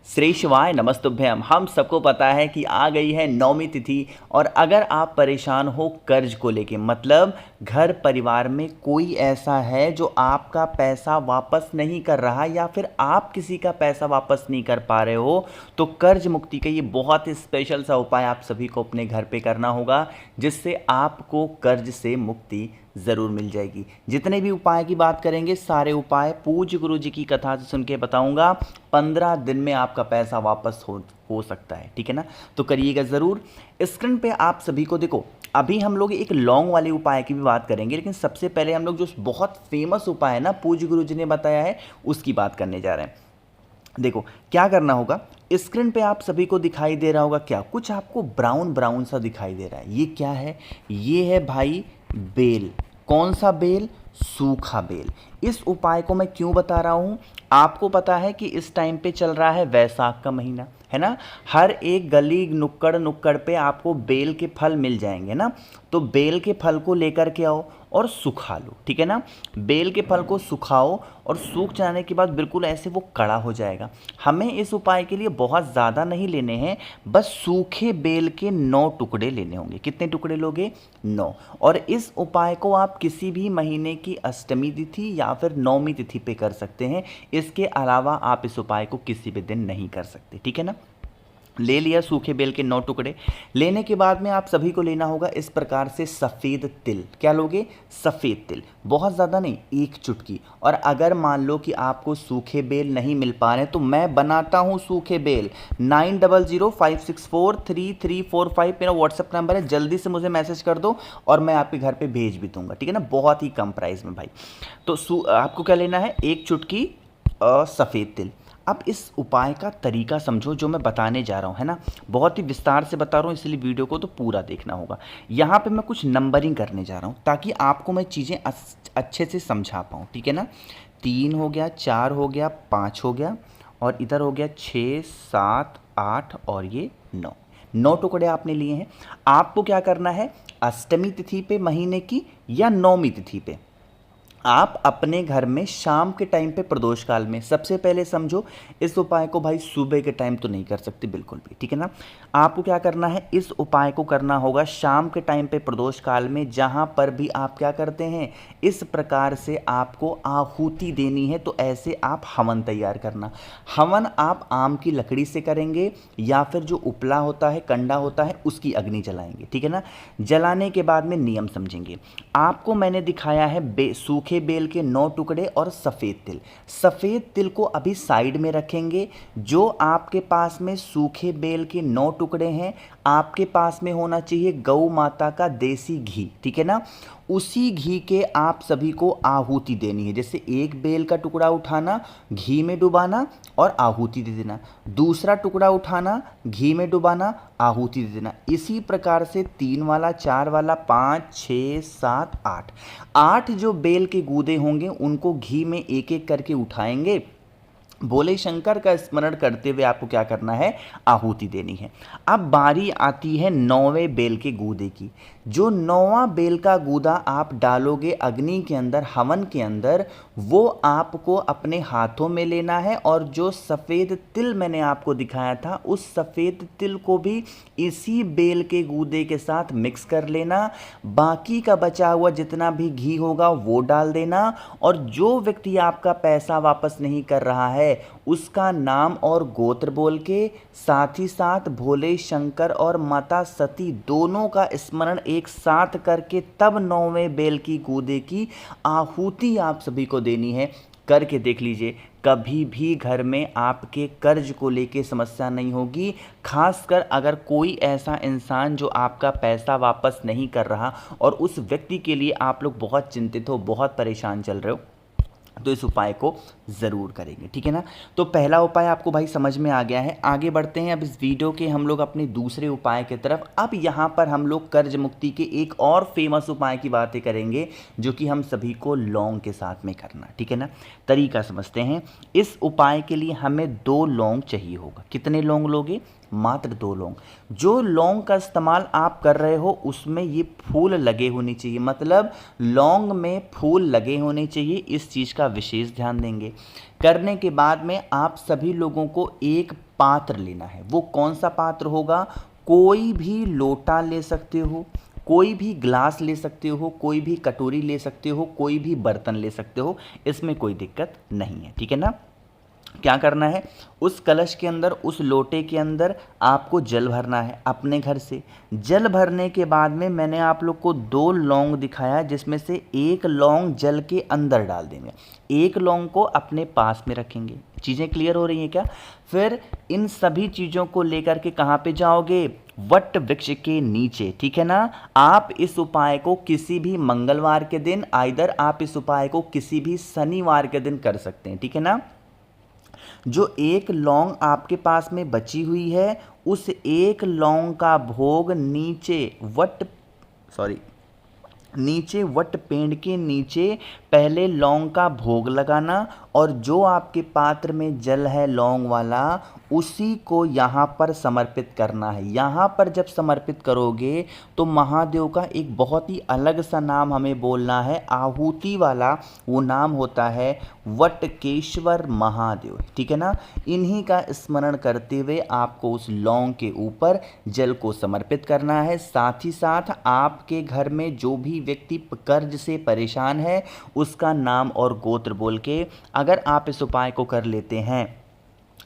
श्री शिवाय नमस्तुभ्यम। हम सबको पता है कि आ गई है नौमी तिथि और अगर आप परेशान हो कर्ज को लेके, मतलब घर परिवार में कोई ऐसा है जो आपका पैसा वापस नहीं कर रहा या फिर आप किसी का पैसा वापस नहीं कर पा रहे हो, तो कर्ज मुक्ति का ये बहुत ही स्पेशल सा उपाय आप सभी को अपने घर पे करना होगा, जिससे आपको कर्ज से मुक्ति ज़रूर मिल जाएगी। जितने भी उपाय की बात करेंगे सारे उपाय पूज्य गुरु जी की कथा से सुन के बताऊंगा। 15 दिन में आपका पैसा वापस हो सकता है, ठीक है ना। तो करिएगा ज़रूर। स्क्रीन पे आप सभी को देखो, अभी हम लोग एक लॉन्ग वाले उपाय की भी बात करेंगे, लेकिन सबसे पहले हम लोग जो बहुत फेमस उपाय है ना पूज्य गुरु जी ने बताया है उसकी बात करने जा रहे हैं। देखो क्या करना होगा, स्क्रीन पे आप सभी को दिखाई दे रहा होगा क्या, कुछ आपको ब्राउन ब्राउन सा दिखाई दे रहा है, ये क्या है? ये है भाई बेल। कौन सा बेल? सूखा बेल। इस उपाय को मैं क्यों बता रहा हूँ, आपको पता है कि इस टाइम पे चल रहा है वैसाख का महीना, है ना। हर एक गली नुक्कड़ नुक्कड़ पे आपको बेल के फल मिल जाएंगे ना। तो बेल के फल को लेकर के आओ और सुखा लो, ठीक है ना। बेल के फल को सुखाओ और सूख जाने के बाद बिल्कुल ऐसे वो कड़ा हो जाएगा। हमें इस उपाय के लिए बहुत ज़्यादा नहीं लेने हैं, बस सूखे बेल के 9 टुकड़े लेने होंगे। कितने टुकड़े लोगे? 9। और इस उपाय को आप किसी भी महीने की अष्टमी तिथि या फिर नौमी तिथि पे कर सकते हैं। इसके अलावा आप इस उपाय को किसी भी दिन नहीं कर सकते, ठीक है ना। ले लिया सूखे बेल के 9 टुकड़े। लेने के बाद में आप सभी को लेना होगा इस प्रकार से सफ़ेद तिल। क्या लोगे? सफ़ेद तिल। बहुत ज़्यादा नहीं, 1 चुटकी। और अगर मान लो कि आपको सूखे बेल नहीं मिल पा रहे हैं तो मैं बनाता हूँ सूखे बेल। 9005643345 मेरा व्हाट्सअप नंबर है, जल्दी से मुझे मैसेज कर दो और मैं आपके घर पर भेज भी दूंगा, ठीक है ना। बहुत ही कम प्राइस में भाई। तो आपको क्या लेना है? 1 चुटकी सफ़ेद तिल। अब इस उपाय का तरीका समझो जो मैं बताने जा रहा हूँ, है ना। बहुत ही विस्तार से बता रहा हूँ, इसलिए वीडियो को तो पूरा देखना होगा। यहाँ पे मैं कुछ नंबरिंग करने जा रहा हूँ ताकि आपको मैं चीज़ें अच्छे से समझा पाऊँ, ठीक है ना। 3 हो गया, 4 हो गया, 5 हो गया और इधर हो गया 6, 7, 8 और ये 9। 9 टुकड़े आपने लिए हैं। आपको क्या करना है, अष्टमी तिथि पे महीने की या नौमी तिथि पे आप अपने घर में शाम के टाइम पे प्रदोष काल में, सबसे पहले समझो इस उपाय को भाई सुबह के टाइम तो नहीं कर सकते बिल्कुल भी, ठीक है ना। आपको क्या करना है, इस उपाय को करना होगा शाम के टाइम पे प्रदोष काल में, जहाँ पर भी आप क्या करते हैं, इस प्रकार से आपको आहुति देनी है। तो ऐसे आप हवन तैयार करना। हवन आप आम की लकड़ी से करेंगे या फिर जो उपला होता है, कंडा होता है, उसकी अग्नि जलाएंगे, ठीक है ना। जलाने के बाद में नियम समझेंगे। आपको मैंने दिखाया है सूखे बेल के 9 टुकड़े और सफ़ेद तिल। सफ़ेद तिल को अभी साइड में रखेंगे। जो आपके पास में सूखे बेल के 9 टुकड़े हैं, आपके पास में होना चाहिए गौ माता का देसी घी, ठीक है ना। उसी घी के आप सभी को आहुति देनी है। जैसे एक बेल का टुकड़ा उठाना, घी में डुबाना और आहुति दे देना। दूसरा टुकड़ा उठाना, घी में डुबाना, आहुति दे देना। इसी प्रकार से 3 वाला, 4 वाला, 5, 6, 7, 8 8 जो बेल के गूदे होंगे उनको घी में एक एक करके उठाएंगे। भोले शंकर का स्मरण करते हुए आपको क्या करना है, आहुति देनी है। अब बारी आती है 9वें बेल के गूदे की। जो 9वां बेल का गूदा आप डालोगे अग्नि के अंदर, हवन के अंदर, वो आपको अपने हाथों में लेना है। और जो सफ़ेद तिल मैंने आपको दिखाया था, उस सफ़ेद तिल को भी इसी बेल के गूदे के साथ मिक्स कर लेना। बाकी का बचा हुआ जितना भी घी होगा वो डाल देना। और जो व्यक्ति आपका पैसा वापस नहीं कर रहा है उसका नाम और गोत्र बोल के, साथ ही साथ भोले शंकर और माता सती दोनों का स्मरण एक साथ करके, तब 9वें बेल की गूदे की आहुति आप सभी को देनी है। करके देख लीजिए, कभी भी घर में आपके कर्ज को लेके समस्या नहीं होगी। खासकर अगर कोई ऐसा इंसान जो आपका पैसा वापस नहीं कर रहा और उस व्यक्ति के लिए आप लोग बहुत चिंतित हो, बहुत परेशान चल रहे हो, तो इस उपाय को ज़रूर करेंगे, ठीक है ना। तो पहला उपाय आपको भाई समझ में आ गया है। आगे बढ़ते हैं अब इस वीडियो के हम लोग अपने दूसरे उपाय की तरफ। अब यहाँ पर हम लोग कर्ज मुक्ति के एक और फेमस उपाय की बातें करेंगे जो कि हम सभी को लौंग के साथ में करना, ठीक है ना। तरीका समझते हैं। इस उपाय के लिए हमें 2 लौंग चाहिए होगा। कितने लौंग लोगे? मात्र 2 लौंग। जो लौंग का इस्तेमाल आप कर रहे हो उसमें ये फूल लगे होने चाहिए, मतलब लौंग में फूल लगे होने चाहिए। इस चीज़ का विशेष ध्यान देंगे। करने के बाद में आप सभी लोगों को एक पात्र लेना है। वो कौन सा पात्र होगा? कोई भी लोटा ले सकते हो, कोई भी ग्लास ले सकते हो, कोई भी कटोरी ले सकते हो, कोई भी बर्तन ले सकते हो, इसमें कोई दिक्कत नहीं है, ठीक है ना। क्या करना है? उस कलश के अंदर, उस लोटे के अंदर आपको जल भरना है अपने घर से। जल भरने के बाद में मैंने आप लोग को 2 लौंग दिखाया, जिसमें से एक लौंग जल के अंदर डाल देंगे, एक लौंग को अपने पास में रखेंगे। चीज़ें क्लियर हो रही हैं क्या? फिर इन सभी चीज़ों को लेकर के कहाँ पे जाओगे? वट वृक्ष के नीचे, ठीक है ना। आप इस उपाय को किसी भी मंगलवार के दिन, आइदर आप इस उपाय को किसी भी शनिवार के दिन कर सकते हैं, ठीक है ना। जो एक लौंग आपके पास में बची हुई है, उस एक लौंग का भोग नीचे वट पेड़ के नीचे पहले लौंग का भोग लगाना, और जो आपके पात्र में जल है लौंग वाला, उसी को यहाँ पर समर्पित करना है। यहाँ पर जब समर्पित करोगे तो महादेव का एक बहुत ही अलग सा नाम हमें बोलना है, आहुति वाला। वो नाम होता है वटकेश्वर महादेव, ठीक है ना। इन्हीं का स्मरण करते हुए आपको उस लौंग के ऊपर जल को समर्पित करना है। साथ ही साथ आपके घर में जो भी व्यक्ति कर्ज से परेशान है, उसका नाम और गोत्र बोल के अगर आप इस उपाय को कर लेते हैं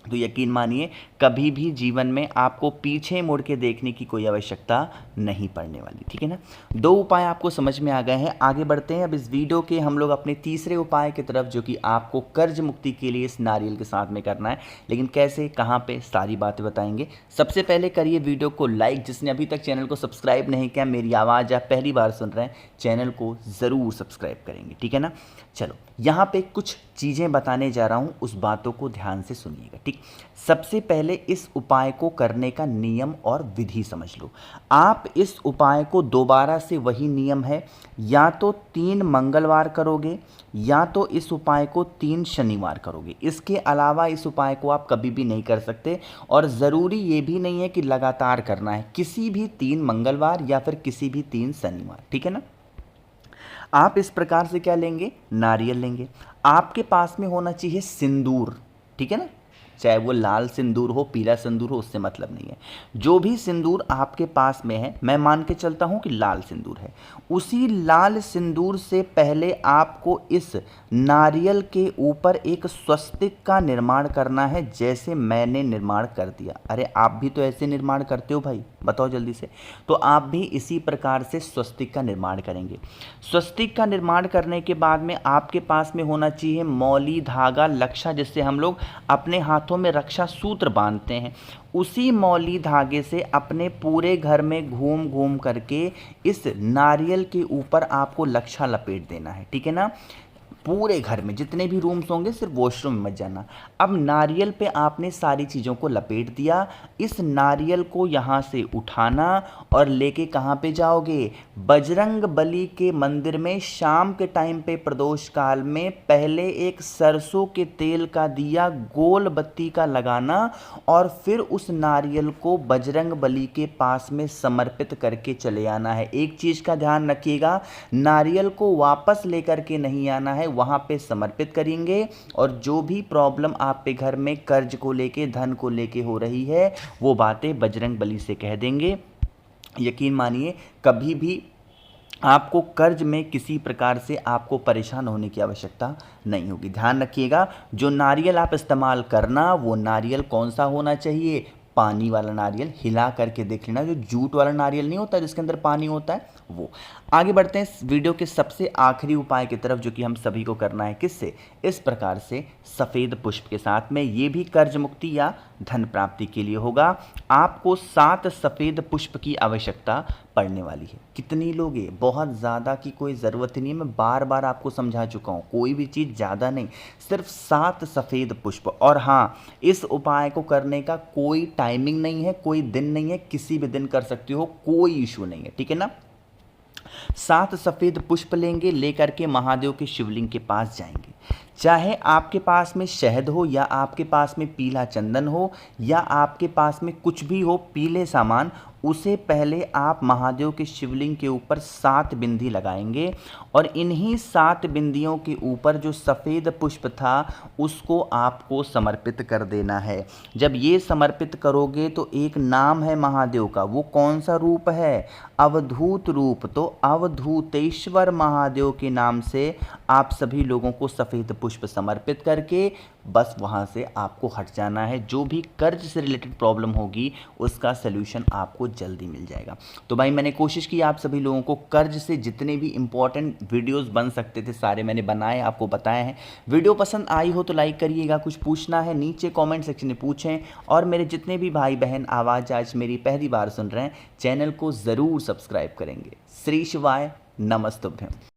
तो यकीन मानिए कभी भी जीवन में आपको पीछे मुड़ के देखने की कोई आवश्यकता नहीं पड़ने वाली, ठीक है ना। 2 उपाय आपको समझ में आ गए हैं। आगे बढ़ते हैं। अब इस वीडियो के हम लोग अपने तीसरे उपाय की तरफ, जो कि आपको कर्ज मुक्ति के लिए इस नारियल के साथ में करना है। लेकिन कैसे, कहाँ पे, सारी बातें बताएंगे। सबसे पहले करिए वीडियो को लाइक। जिसने अभी तक चैनल को सब्सक्राइब नहीं किया, मेरी आवाज़ आप पहली बार सुन रहे हैं, चैनल को ज़रूर सब्सक्राइब करेंगे, ठीक है ना। चलो, यहाँ पे कुछ चीज़ें बताने जा रहा हूँ, उस बातों को ध्यान से सुनिएगा, ठीक। सबसे पहले इस उपाय को करने का नियम और विधि समझ लो। आप इस उपाय को दोबारा से, वही नियम है, या तो 3 मंगलवार करोगे, या तो इस उपाय को 3 शनिवार करोगे। इसके अलावा इस उपाय को आप कभी भी नहीं कर सकते, और ज़रूरी ये भी नहीं है कि लगातार करना है, किसी भी 3 मंगलवार या फिर किसी भी 3 शनिवार, ठीक है ना। आप इस प्रकार से क्या लेंगे? नारियल लेंगे। आपके पास में होना चाहिए सिंदूर, ठीक है ना। चाहे वो लाल सिंदूर हो, पीला सिंदूर हो, उससे मतलब नहीं है। जो भी सिंदूर आपके पास में है, मैं मान के चलता हूँ कि लाल सिंदूर है, उसी लाल सिंदूर से पहले आपको इस नारियल के ऊपर एक स्वस्तिक का निर्माण करना है, जैसे मैंने निर्माण कर दिया। अरे आप भी तो ऐसे निर्माण करते हो भाई, बताओ जल्दी से। तो आप भी इसी प्रकार से स्वस्तिक का निर्माण करेंगे। स्वस्तिक का निर्माण करने के बाद में आपके पास में होना चाहिए मौली, धागा, लक्षा, जिससे हम लोग अपने हाथों में रक्षा सूत्र बांधते हैं। उसी मौली धागे से अपने पूरे घर में घूम घूम करके इस नारियल के ऊपर आपको लक्षा लपेट देना है, ठीक है ना। पूरे घर में जितने भी रूम्स होंगे, सिर्फ वॉशरूम में मत जाना। अब नारियल पे आपने सारी चीज़ों को लपेट दिया। इस नारियल को यहाँ से उठाना और लेके कहाँ पे जाओगे? बजरंग बली के मंदिर में शाम के टाइम पे प्रदोष काल में पहले एक सरसों के तेल का दिया गोल बत्ती का लगाना, और फिर उस नारियल को बजरंग बली के पास में समर्पित करके चले आना है। एक चीज़ का ध्यान रखिएगा, नारियल को वापस लेकर के नहीं आना है, वहाँ पे समर्पित करेंगे। और जो भी प्रॉब्लम आप पे घर में कर्ज को लेके, धन को लेके हो रही है, वो बातें बजरंग बली से कह देंगे। यकीन मानिए कभी भी आपको कर्ज में किसी प्रकार से आपको परेशान होने की आवश्यकता नहीं होगी। ध्यान रखिएगा, जो नारियल आप इस्तेमाल करना, वो नारियल कौन सा होना चाहिए? पानी वाला नारियल। हिला करके देख लेना, जो जूट वाला नारियल नहीं होता जिसके अंदर पानी होता है, वो। आगे बढ़ते हैं इस वीडियो के सबसे आखिरी उपाय की तरफ, जो कि हम सभी को करना है। किससे? इस प्रकार से सफ़ेद पुष्प के साथ में। ये भी कर्ज मुक्ति या धन प्राप्ति के लिए होगा। आपको 7 सफ़ेद पुष्प की आवश्यकता पड़ने वाली है। कितनी लोगे? बहुत ज़्यादा की कोई ज़रूरत नहीं है, मैं बार बार आपको समझा चुका हूँ। कोई भी चीज़ ज़्यादा नहीं, सिर्फ 7 सफ़ेद पुष्प। और हाँ, इस उपाय को करने का कोई टाइमिंग नहीं है, कोई दिन नहीं है, किसी भी दिन कर सकते हो, कोई इशू नहीं है, ठीक है ना। 7 सफ़ेद पुष्प लेंगे, लेकर के महादेव के शिवलिंग के पास जाएंगे। चाहे आपके पास में शहद हो या आपके पास में पीला चंदन हो या आपके पास में कुछ भी हो पीले सामान, उसे पहले आप महादेव के शिवलिंग के ऊपर 7 बिंदी लगाएंगे और इन्हीं 7 बिंदियों के ऊपर जो सफ़ेद पुष्प था उसको आपको समर्पित कर देना है। जब ये समर्पित करोगे तो एक नाम है महादेव का, वो कौन सा रूप है? अवधूत रूप। तो अवधूतेश्वर महादेव के नाम से आप सभी लोगों को सफ़ेद पुष्प समर्पित करके बस वहाँ से आपको हट जाना है। जो भी कर्ज से रिलेटेड प्रॉब्लम होगी उसका सलूशन आपको जल्दी मिल जाएगा। तो भाई मैंने कोशिश की आप सभी लोगों को कर्ज से जितने भी इंपॉर्टेंट वीडियोस बन सकते थे सारे मैंने बनाए, आपको बताए हैं। वीडियो पसंद आई हो तो लाइक करिएगा, कुछ पूछना है नीचे कमेंट सेक्शन में पूछें, और मेरे जितने भी भाई बहन आवाज़ आज मेरी पहली बार सुन रहे हैं चैनल को ज़रूर सब्सक्राइब करेंगे। श्री शिवाय, नमस्तुभ्यम।